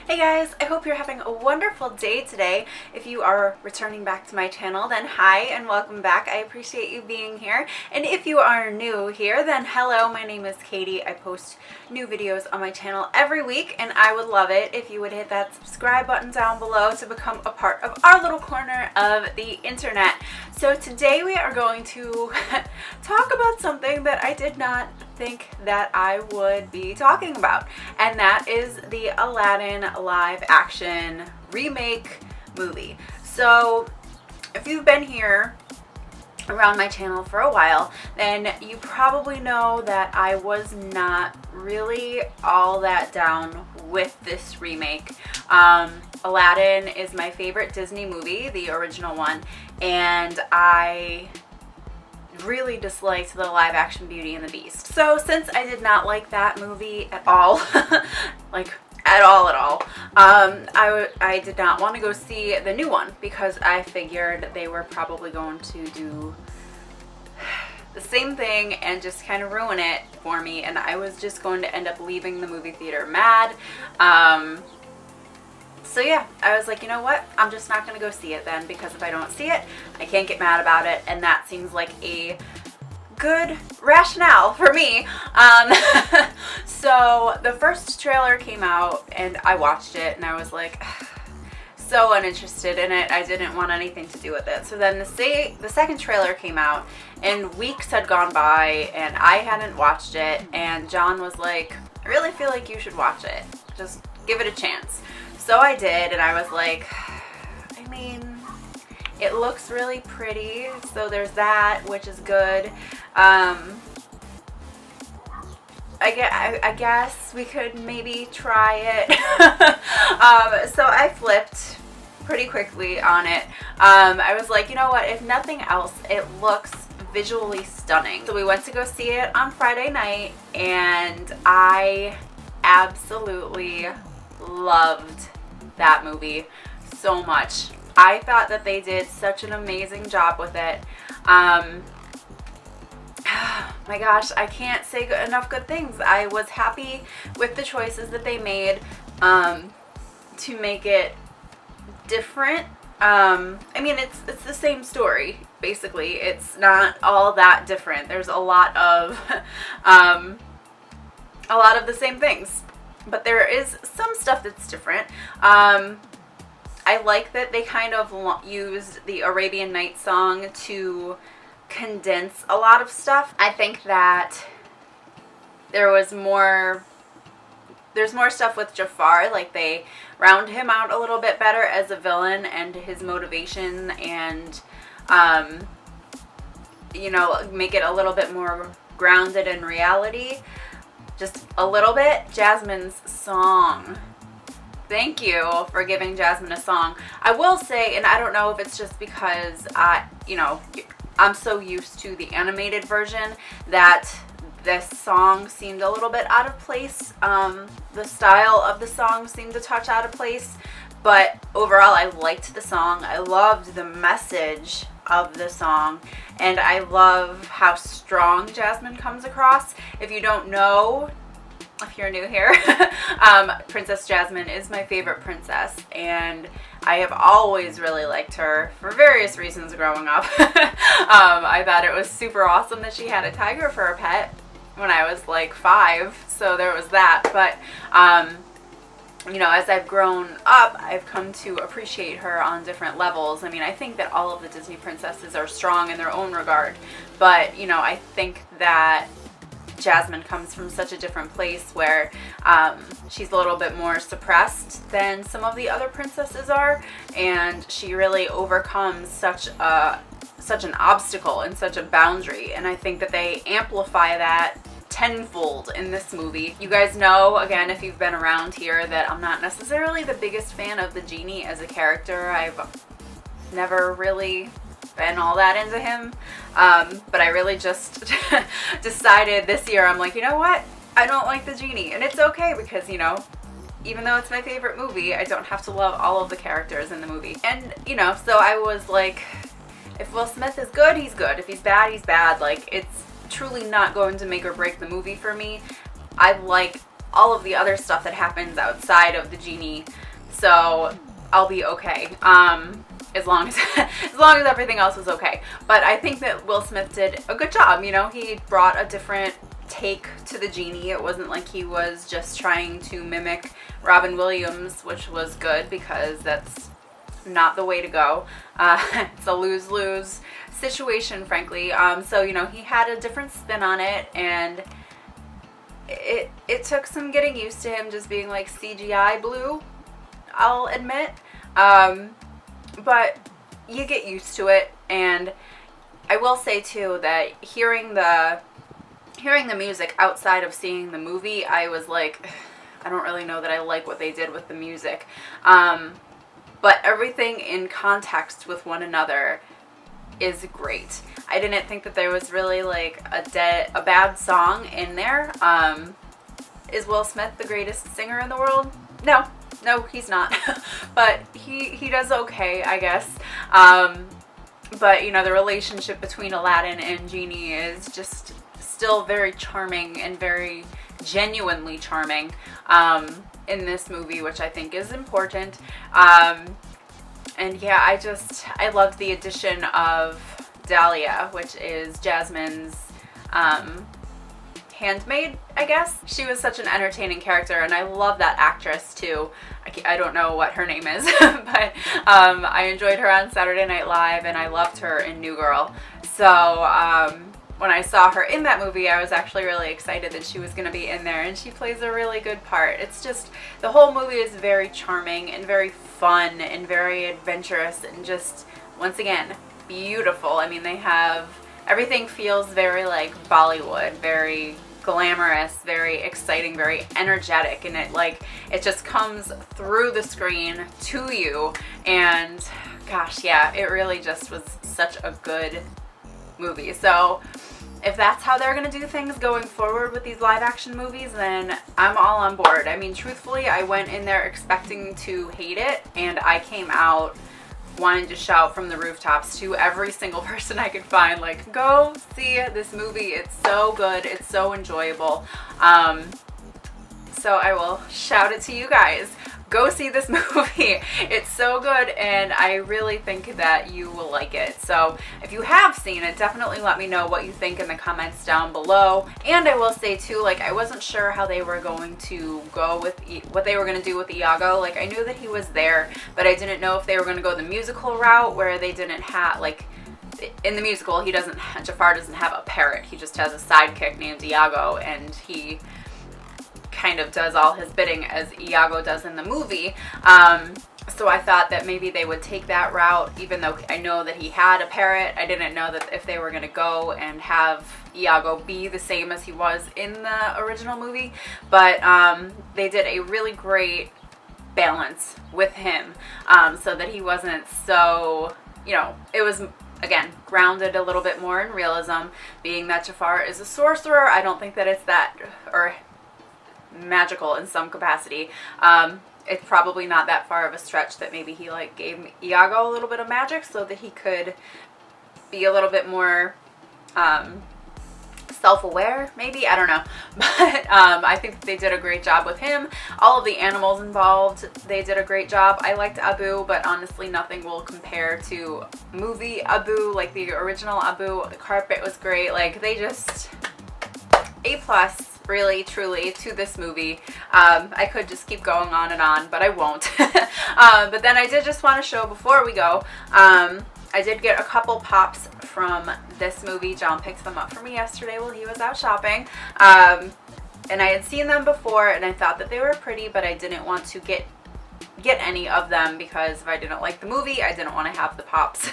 Hey guys, I hope you're having a wonderful day today. If you are returning back to my channel, then hi and welcome back. I appreciate you being here. And if you are new here, then hello, my name is Katie. I post new videos on my channel every week, and I would love it if you would hit that subscribe button down below to become a part of our little corner of the internet. So today we are going to talk about something that I did not think that I would be talking about, and that is the Aladdin live action remake movie. So if you've been here around my channel for a while, then you probably know that I was not really all that down with this remake. Aladdin is my favorite Disney movie, the original one, and I really disliked the live action Beauty and the Beast. So since I did not like that movie at all, like at all, I did not want to go see the new one because I figured they were probably going to do the same thing and just kind of ruin it for me, and I was just going to end up leaving the movie theater mad. So yeah, I was like, you know what? I'm just not going to go see it then, because if I don't see it, I can't get mad about it, and that seems like a good rationale for me. So the first trailer came out and I watched it and I was like so uninterested in it. I didn't want anything to do with it. So then the second trailer came out and weeks had gone by and I hadn't watched it, and John was like, I really feel like you should watch it. Just give it a chance. So I did, and I was like, I mean, it looks really pretty, so there's that, which is good. I guess we could maybe try it. So I flipped pretty quickly on it. I was like, you know what, if nothing else, it looks visually stunning. So we went to go see it on Friday night, and I absolutely loved that movie so much. I thought that they did such an amazing job with it. My gosh, I can't say enough good things. I was happy with the choices that they made to make it different. I mean, it's the same story, basically. It's not all that different. There's a lot of the same things, but there is some stuff that's different. I like that they kind of used the Arabian Nights song to condense a lot of stuff. I think that there's more stuff with Jafar, like they round him out a little bit better as a villain and his motivation, and you know, make it a little bit more grounded in reality. Just a little bit. Jasmine's song. Thank you for giving Jasmine a song. I will say, and I don't know if it's just because I'm so used to the animated version that this song seemed a little bit out of place. The style of the song seemed a touch out of place, but overall I liked the song. I loved the message of the song, and I love how strong Jasmine comes across. If you don't know, if you're new here, Princess Jasmine is my favorite princess, and I have always really liked her for various reasons growing up. I thought it was super awesome that she had a tiger for a pet when I was like 5, so there was that. But you know, as I've grown up, I've come to appreciate her on different levels. I mean, I think that all of the Disney princesses are strong in their own regard, but you know, I think that Jasmine comes from such a different place where she's a little bit more suppressed than some of the other princesses are, and she really overcomes such an obstacle and such a boundary, and I think that they amplify that tenfold in this movie. You guys know, again, if you've been around here, that I'm not necessarily the biggest fan of the genie as a character. I've never really been all that into him, but I really just decided this year, I'm like, you know what, I don't like the genie, and it's okay, because you know, even though it's my favorite movie, I don't have to love all of the characters in the movie. And you know, so I was like, if Will Smith is good, he's good. If he's bad, he's bad. Like, it's truly not going to make or break the movie for me. I like all of the other stuff that happens outside of the genie, so I'll be okay. As long as everything else was okay. But I think that Will Smith did a good job. You know, he brought a different take to the genie. It wasn't like he was just trying to mimic Robin Williams, which was good because that's not the way to go. It's a lose-lose situation, frankly. So, you know, he had a different spin on it, and it took some getting used to him just being like CGI blue, I'll admit. But you get used to it, and I will say too that hearing the music outside of seeing the movie, I was like, I don't really know that I like what they did with the music. But everything in context with one another is great. I didn't think that there was really like a bad song in there. Is Will Smith the greatest singer in the world? No, he's not. But he does okay, I guess. But, you know, the relationship between Aladdin and Genie is just still very charming and very genuinely charming in this movie, which I think is important. And yeah, I loved the addition of Dahlia, which is Jasmine's handmaid, I guess. She was such an entertaining character, and I love that actress too. I don't know what her name is, but I enjoyed her on Saturday Night Live, and I loved her in New Girl. So when I saw her in that movie, I was actually really excited that she was going to be in there, and she plays a really good part. It's just, the whole movie is very charming and very fun and very adventurous and just, once again, beautiful. I mean, everything feels very like Bollywood, very glamorous, very exciting, very energetic, and it just comes through the screen to you. And gosh, yeah, it really just was such a good movie. So if that's how they're going to do things going forward with these live action movies, then I'm all on board. I mean, truthfully, I went in there expecting to hate it, and I came out wanting to shout from the rooftops to every single person I could find, like, go see this movie. It's so good. It's so enjoyable. So I will shout it to you guys. Go see this movie. It's so good, and I really think that you will like it. So if you have seen it, definitely let me know what you think in the comments down below. And I will say too, like, I wasn't sure how they were going to go with what they were going to do with Iago. Like, I knew that he was there, but I didn't know if they were going to go the musical route where they didn't have, like, in the musical, Jafar doesn't have a parrot. He just has a sidekick named Iago, and he kind of does all his bidding as Iago does in the movie. So I thought that maybe they would take that route, even though I know that he had a parrot. I didn't know that if they were going to go and have Iago be the same as he was in the original movie. But they did a really great balance with him, so that he wasn't so, you know, it was, again, grounded a little bit more in realism, being that Jafar is a sorcerer. I don't think that it's that, or magical in some capacity. It's probably not that far of a stretch that maybe he like gave Iago a little bit of magic so that he could be a little bit more self-aware, maybe, I don't know. But I think they did a great job with him. All of the animals involved, they did a great job. I liked Abu, but honestly nothing will compare to movie Abu, like the original Abu. The carpet was great. Like, they just A+, really, truly, to this movie. I could just keep going on and on, but I won't. But then I did just want to show, before we go, I did get a couple pops from this movie. John picked them up for me yesterday while he was out shopping. And I had seen them before, and I thought that they were pretty, but I didn't want to get any of them because if I didn't like the movie, I didn't want to have the pops.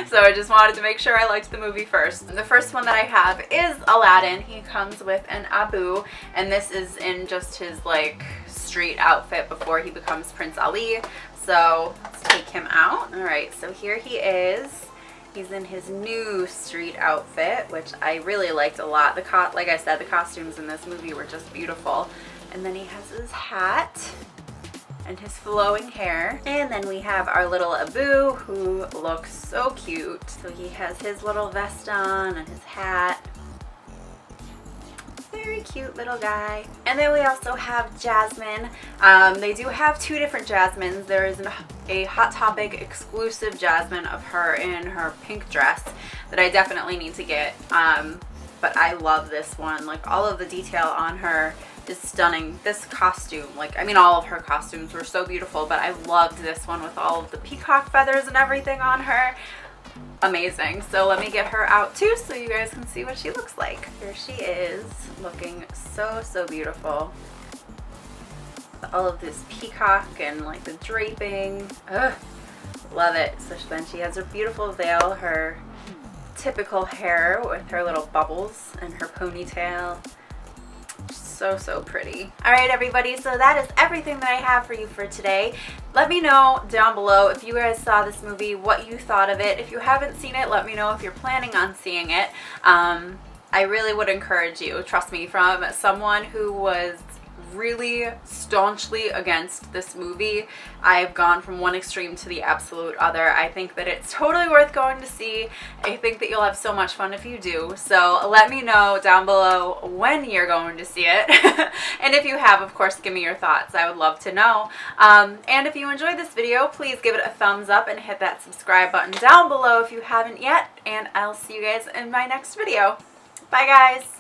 So I just wanted to make sure I liked the movie first. The first one that I have is Aladdin. He comes with an Abu, and this is in just his like street outfit before he becomes Prince Ali. So let's take him out. All right, so here he is. He's in his new street outfit, which I really liked a lot. Like I said, the costumes in this movie were just beautiful. And then he has his hat and his flowing hair. And then we have our little Abu, who looks so cute. So he has his little vest on and his hat. Very cute little guy. And then we also have Jasmine. They do have two different Jasmines. There is a Hot Topic exclusive Jasmine of her in her pink dress that I definitely need to get. But I love this one. Like, all of the detail on her is stunning. This costume, like, I mean, all of her costumes were so beautiful, but I loved this one with all of the peacock feathers and everything on her. Amazing. So let me get her out too so you guys can see what she looks like. Here she is, looking so beautiful. All of this peacock and like the draping. Ugh, love it. So then she has her beautiful veil, her typical hair with her little bubbles and her ponytail. So pretty. All right, everybody, so that is everything that I have for you for today. Let me know down below if you guys saw this movie, what you thought of it. If you haven't seen it, let me know if you're planning on seeing it. I really would encourage you, trust me, from someone who was really staunchly against this movie, I've gone from one extreme to the absolute other. I think that it's totally worth going to see. I think that you'll have so much fun if you do. So let me know down below when you're going to see it. And if you have, of course, give me your thoughts. I would love to know. And if you enjoyed this video, please give it a thumbs up and hit that subscribe button down below if you haven't yet. And I'll see you guys in my next video. Bye, guys.